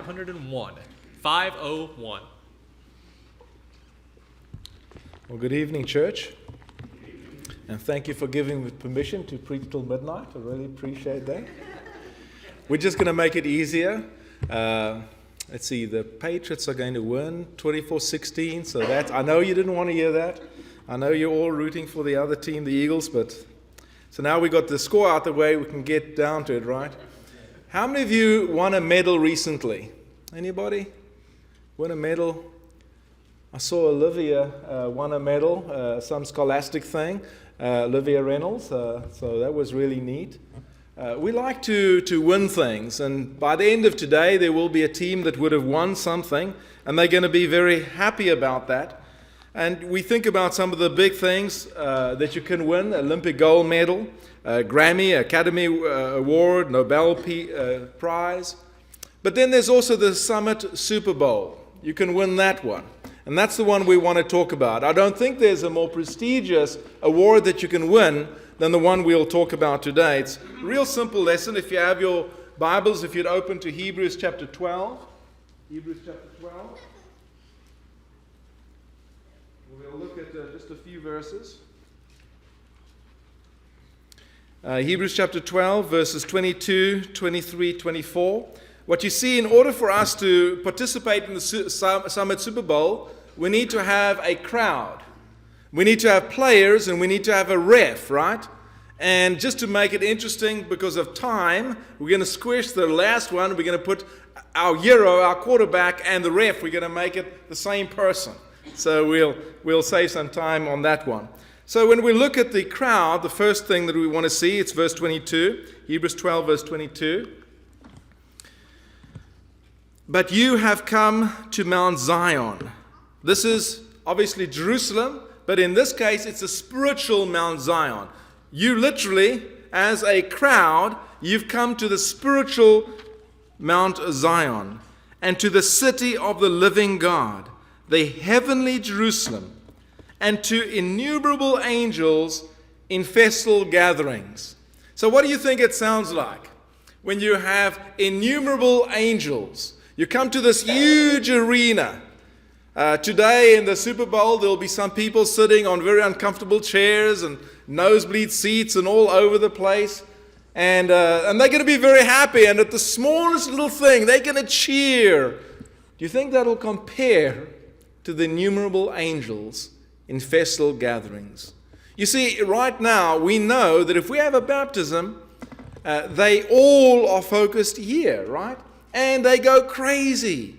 501. 501. Well, good evening, church. And thank you for giving me permission to preach till midnight. I really appreciate that. We're just going to make it easier. Let's see, the Patriots are going to win 24-16. So that's, I know you didn't want to hear that. I know you're all rooting for the other team, the Eagles, but so now we got the score out the way, we can get down to it, right? How many of you won a medal recently? Anybody won a medal? I saw Olivia won a medal, some scholastic thing, Olivia Reynolds, so that was really neat. We like to win things, and by the end of today, there will be a team that would have won something, and they're going to be very happy about that. And we think about some of the big things that you can win: Olympic gold medal, Grammy, Academy Award, Nobel Prize. But then there's also the Summit Super Bowl. You can win that one. And that's the one we want to talk about. I don't think there's a more prestigious award that you can win than the one we'll talk about today. It's a real simple lesson. If you have your Bibles, if you'd open to Hebrews chapter 12. Hebrews chapter 12. We'll look at just a few verses. Hebrews chapter 12, verses 22, 23, 24. What you see, in order for us to participate in the Summit Super Bowl, we need to have a crowd. We need to have players, and we need to have a ref, right? And just to make it interesting, because of time, we're going to squish the last one. We're going to put our hero, our quarterback, and the ref. We're going to make it the same person. So we'll save some time on that one. So when we look at the crowd, the first thing that we want to see, it's verse 22, Hebrews 12, verse 22. But you have come to Mount Zion. This is obviously Jerusalem, but in this case, it's a spiritual Mount Zion. You literally, as a crowd, you've come to the spiritual Mount Zion and to the city of the living God, the heavenly Jerusalem, and to innumerable angels in festal gatherings. So what do you think it sounds like when you have innumerable angels? You come to this huge arena. Today in the Super Bowl, there'll be some people sitting on very uncomfortable chairs and nosebleed seats and all over the place. And they're going to be very happy. And at the smallest little thing, they're going to cheer. Do you think that'll compare to the innumerable angels in festal gatherings? You see, right now, we know that if we have a baptism, they all are focused here, right? And they go crazy.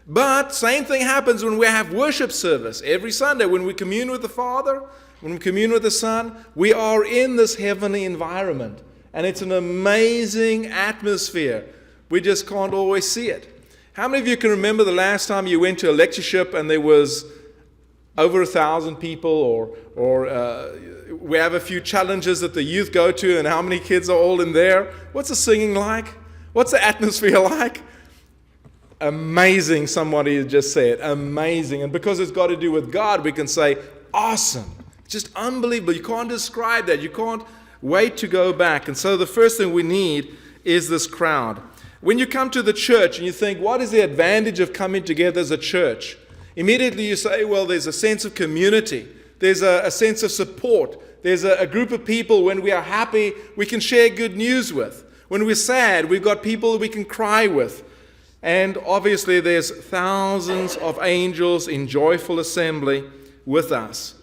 But same thing happens when we have worship service every Sunday. When we commune with the Father, when we commune with the Son, we are in this heavenly environment. And it's an amazing atmosphere. We just can't always see it. How many of you can remember the last time you went to a lectureship and there was over 1,000 people, or we have a few challenges that the youth go to, and how many kids are all in there? What's the singing like? What's the atmosphere like? Amazing, somebody just said. Amazing. And because it's got to do with God, we can say, awesome. Just unbelievable. You can't describe that. You can't wait to go back. And so the first thing we need is this crowd. When you come to the church and you think, what is the advantage of coming together as a church? Immediately you say, well, there's a sense of community. There's a sense of support. There's a group of people when we are happy, we can share good news with. When we're sad, we've got people we can cry with. And obviously there's thousands of angels in joyful assembly with us.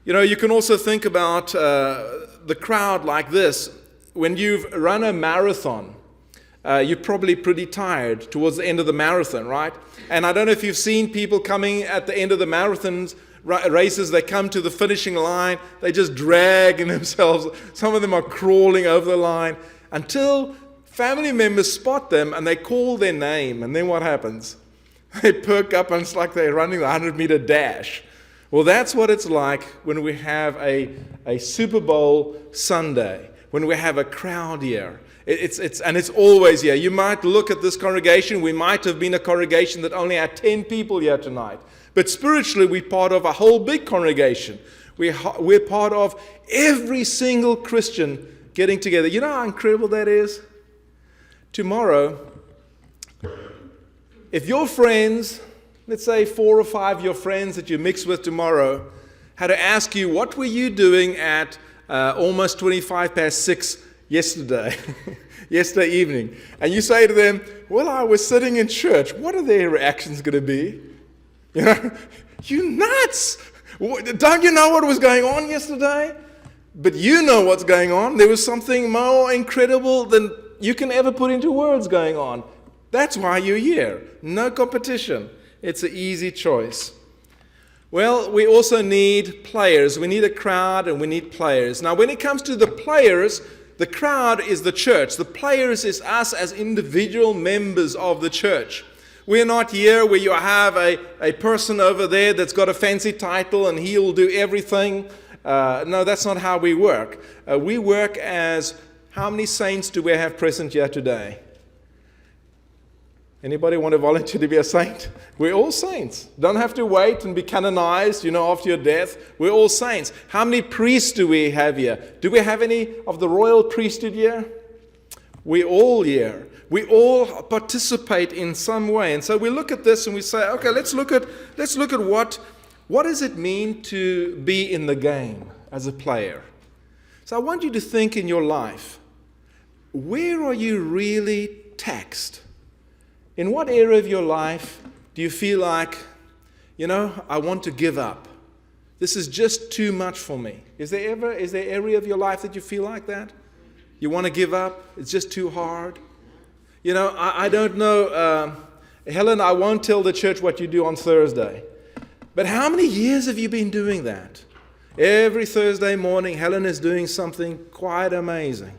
You know, you can also think about the crowd like this. When you've run a marathon, you're probably pretty tired towards the end of the marathon, right? And I don't know if you've seen people coming at the end of the marathons races. They come to the finishing line, they just dragging themselves. Some of them are crawling over the line until family members spot them and they call their name. And then what happens? They perk up and it's like they're running the 100-meter dash. Well, that's what it's like when we have a Super Bowl Sunday, when we have a crowd here. It's always here. You might look at this congregation. We might have been a congregation that only had 10 people here tonight. But spiritually, we're part of a whole big congregation. We're part of every single Christian getting together. You know how incredible that is? Tomorrow, if your friends, let's say 4 or 5 of your friends that you mix with tomorrow, had to ask you, what were you doing at almost 25 past 6 yesterday, yesterday evening? And you say to them, well, I was sitting in church. What are their reactions going to be? You know, you nuts! Don't you know what was going on yesterday? But you know what's going on. There was something more incredible than you can ever put into words going on. That's why you're here. No competition. It's an easy choice. Well, we also need players. We need a crowd and we need players. Now, when it comes to the players, the crowd is the church. The players is us as individual members of the church. We're not here where you have a person over there that's got a fancy title and he'll do everything. No, that's not how we work. We work as, how many saints do we have present here today? Anybody want to volunteer to be a saint? We're all saints. Don't have to wait and be canonized, after your death. We're all saints. How many priests do we have here? Do we have any of the royal priesthood here? We're all here. We all participate in some way. And so we look at this and we say, okay, let's look at what does it mean to be in the game as a player? So I want you to think in your life, where are you really taxed? In what area of your life do you feel like, I want to give up? This is just too much for me. Is there area of your life that you feel like that? You want to give up? It's just too hard? I don't know. Helen, I won't tell the church what you do on Thursday. But how many years have you been doing that? Every Thursday morning, Helen is doing something quite amazing.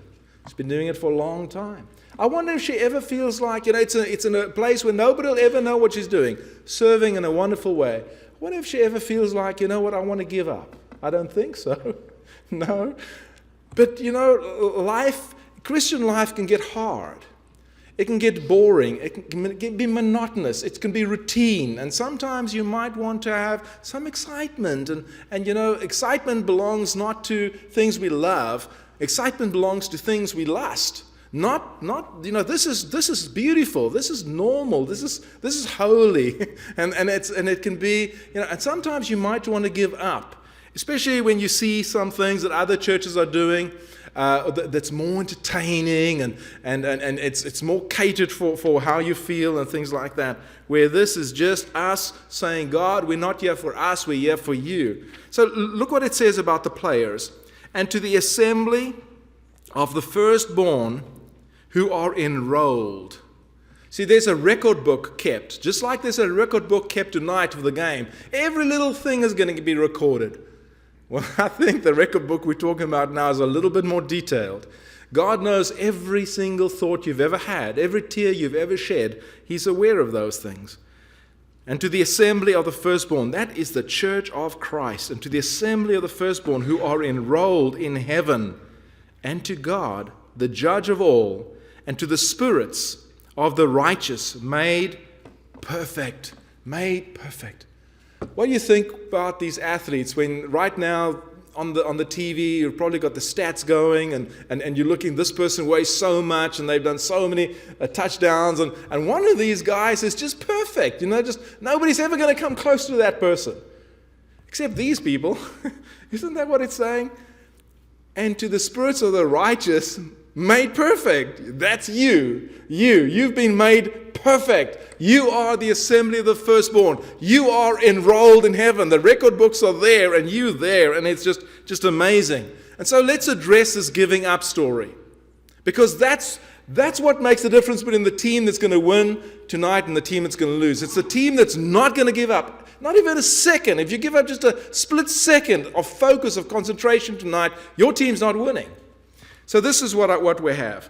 She's been doing it for a long time. I wonder if she ever feels like, it's in a place where nobody will ever know what she's doing, serving in a wonderful way. I wonder if she ever feels like, I want to give up. I don't think so. No. But, Christian life can get hard. It can get boring. It can be monotonous. It can be routine. And sometimes you might want to have some excitement. And excitement belongs not to things we love. Excitement belongs to things we lust. Not this is beautiful, this is normal, this is holy, and it can be, and sometimes you might want to give up, especially when you see some things that other churches are doing that's more entertaining and it's more catered for how you feel and things like that, where this is just us saying, God, we're not here for us, we're here for you. So look what it says about the players. And to the assembly of the firstborn who are enrolled. See, there's a record book kept. Just like there's a record book kept tonight of the game. Every little thing is going to be recorded. Well, I think the record book we're talking about now is a little bit more detailed. God knows every single thought you've ever had, every tear you've ever shed. He's aware of those things. And to the assembly of the firstborn, that is the church of Christ. And to the assembly of the firstborn who are enrolled in heaven, and to God, the judge of all, and to the spirits of the righteous made perfect. Made perfect. What do you think about these athletes when right now on the TV you've probably got the stats going and you're looking, this person weighs so much and they've done so many touchdowns and one of these guys is just perfect. Just nobody's ever going to come close to that person. Except these people. Isn't that what it's saying? And to the spirits of the righteous made perfect. That's you. You've been made perfect. You are the assembly of the firstborn. You are enrolled in heaven. The record books are there and you there. And it's just amazing. And so let's address this giving up story. Because that's what makes the difference between the team that's going to win tonight and the team that's going to lose. It's the team that's not going to give up. Not even a second. If you give up just a split second of focus, of concentration tonight, your team's not winning. So this is what we have.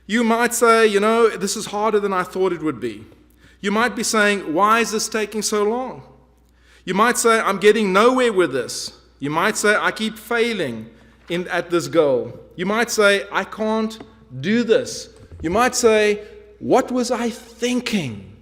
You might say, this is harder than I thought it would be. You might be saying, why is this taking so long? You might say, I'm getting nowhere with this. You might say, I keep failing at this goal. You might say, I can't do this. You might say, what was I thinking?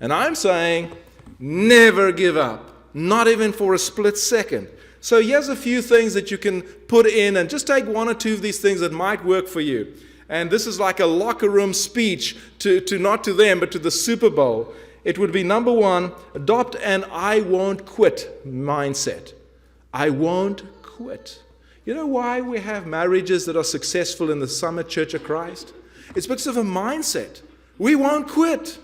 And I'm saying, never give up, not even for a split second. So here's a few things that you can put in and just take one or two of these things that might work for you. and this is like a locker room speech to not to them, but to the Super Bowl, it would be, number one, adopt an I won't quit mindset. I won't quit. You know why we have marriages that are successful in the Summit Church of Christ? It's because of a mindset. We won't quit.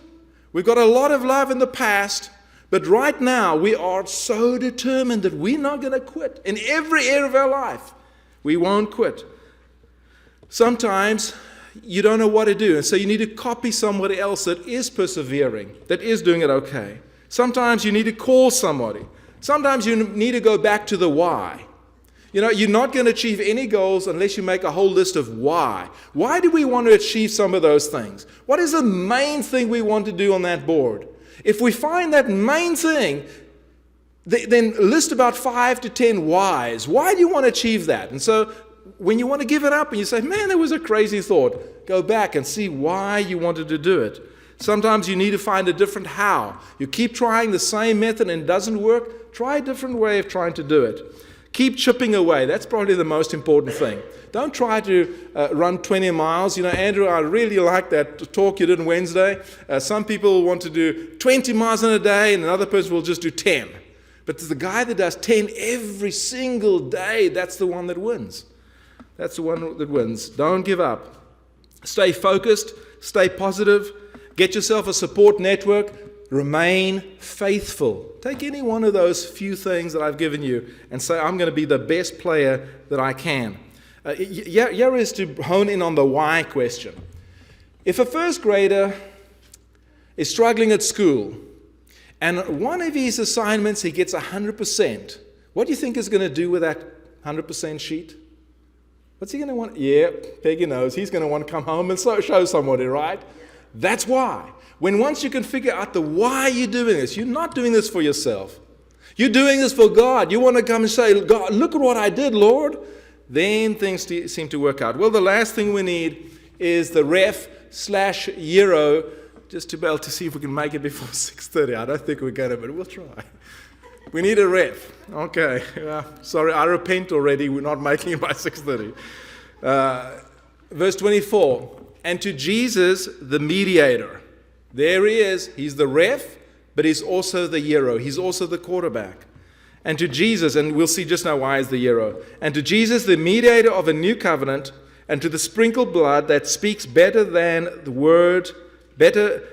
We've got a lot of love in the past, but right now we are so determined that we're not going to quit. In every area of our life, we won't quit. Sometimes you don't know what to do, and so you need to copy somebody else that is persevering, that is doing it okay. Sometimes you need to call somebody. Sometimes you need to go back to the why. You know, you're not going to achieve any goals unless you make a whole list of why. Why do we want to achieve some of those things? What is the main thing we want to do on that board? If we find that main thing, then list about 5 to 10 whys. Why do you want to achieve that? And so when you want to give it up and you say, man, that was a crazy thought, go back and see why you wanted to do it. Sometimes you need to find a different how. You keep trying the same method and it doesn't work, try a different way of trying to do it. Keep chipping away. That's probably the most important thing. Don't try to run 20 miles. You know, Andrew, I really like that talk you did on Wednesday. Some people want to do 20 miles in a day and another person will just do 10. But the guy that does 10 every single day, that's the one that wins. That's the one that wins. Don't give up. Stay focused. Stay positive. Get yourself a support network. Remain faithful. Take any one of those few things that I've given you and say, I'm going to be the best player that I can. Here is to hone in on the why question. If a first grader is struggling at school and one of his assignments he gets 100%, what do you think he's going to do with that 100% sheet? What's he going to want? Yeah, Peggy knows. He's going to want to come home and show somebody, right? That's why. Once you can figure out the why you're doing this, you're not doing this for yourself. You're doing this for God. You want to come and say, God, look at what I did, Lord. Then things seem to work out. Well, the last thing we need is the ref/euro, just to be able to see if we can make it before 6:30. I don't think we're going to, but we'll try. We need a ref. Okay. Sorry, I repent already. We're not making it by 6:30. Verse 24. And to Jesus, the mediator. There he is. He's the ref, but he's also the hero. He's also the quarterback. And to Jesus, and we'll see just now why he's the hero. And to Jesus, the mediator of a new covenant, and to the sprinkled blood that speaks better than the word,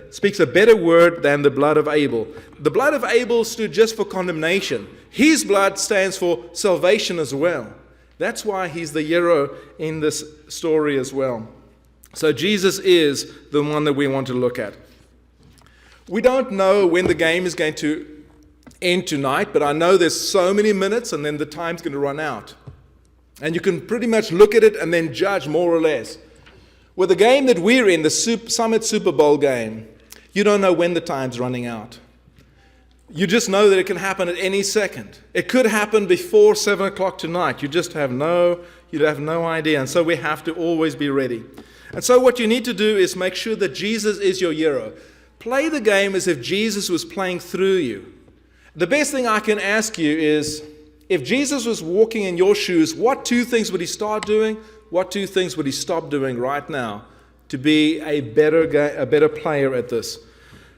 speaks a better word than the blood of Abel. The blood of Abel stood just for condemnation. His blood stands for salvation as well. That's why he's the hero in this story as well. So Jesus is the one that we want to look at. We don't know when the game is going to end tonight, but I know there's so many minutes and then the time's going to run out. And you can pretty much look at it and then judge more or less. With the game that we're in, the Summit Super Bowl game, you don't know when the time's running out. You just know that it can happen at any second. It could happen before 7 o'clock tonight. You just have no idea. And so we have to always be ready. And so what you need to do is make sure that Jesus is your hero. Play the game as if Jesus was playing through you. The best thing I can ask you is, if Jesus was walking in your shoes, what 2 things would he start doing? What 2 things would he stop doing right now to be a better player at this?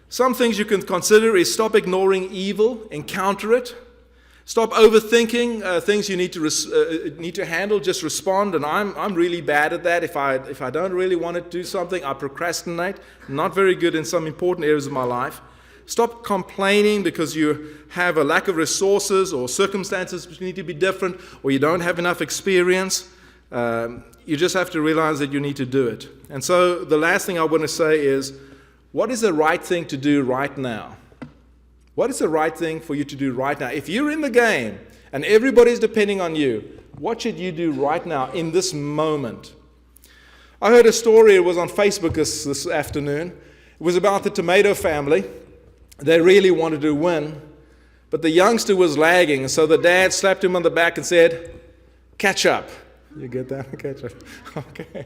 Some things you can consider is stop ignoring evil, encounter it. Stop overthinking things you need to handle. Just respond. And I'm really bad at that. If I don't really want to do something, I procrastinate. Not very good in some important areas of my life. Stop complaining because you have a lack of resources or circumstances which need to be different, or you don't have enough experience. You just have to realize that you need to do it. And so the last thing I want to say is, what is the right thing to do right now? What is the right thing for you to do right now? If you're in the game and everybody's depending on you, what should you do right now in this moment? I heard a story, it was on Facebook this afternoon. It was about the tomato family. They really wanted to win, but the youngster was lagging, so the dad slapped him on the back and said, catch up. You get that? Catch up. Okay.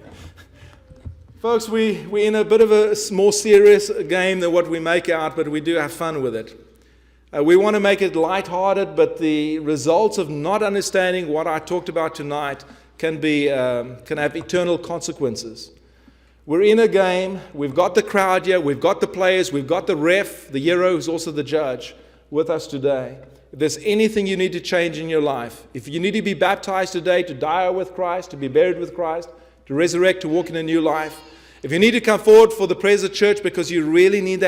Folks, we're in a bit of a more serious game than what we make out, but we do have fun with it. We want to make it lighthearted, but the results of not understanding what I talked about tonight can have eternal consequences. We're in a game. We've got the crowd here. We've got the players. We've got the ref, the hero, who's also the judge, with us today. If there's anything you need to change in your life, if you need to be baptized today, to die with Christ, to be buried with Christ, to resurrect, to walk in a new life, if you need to come forward for the prayers of church because you really need that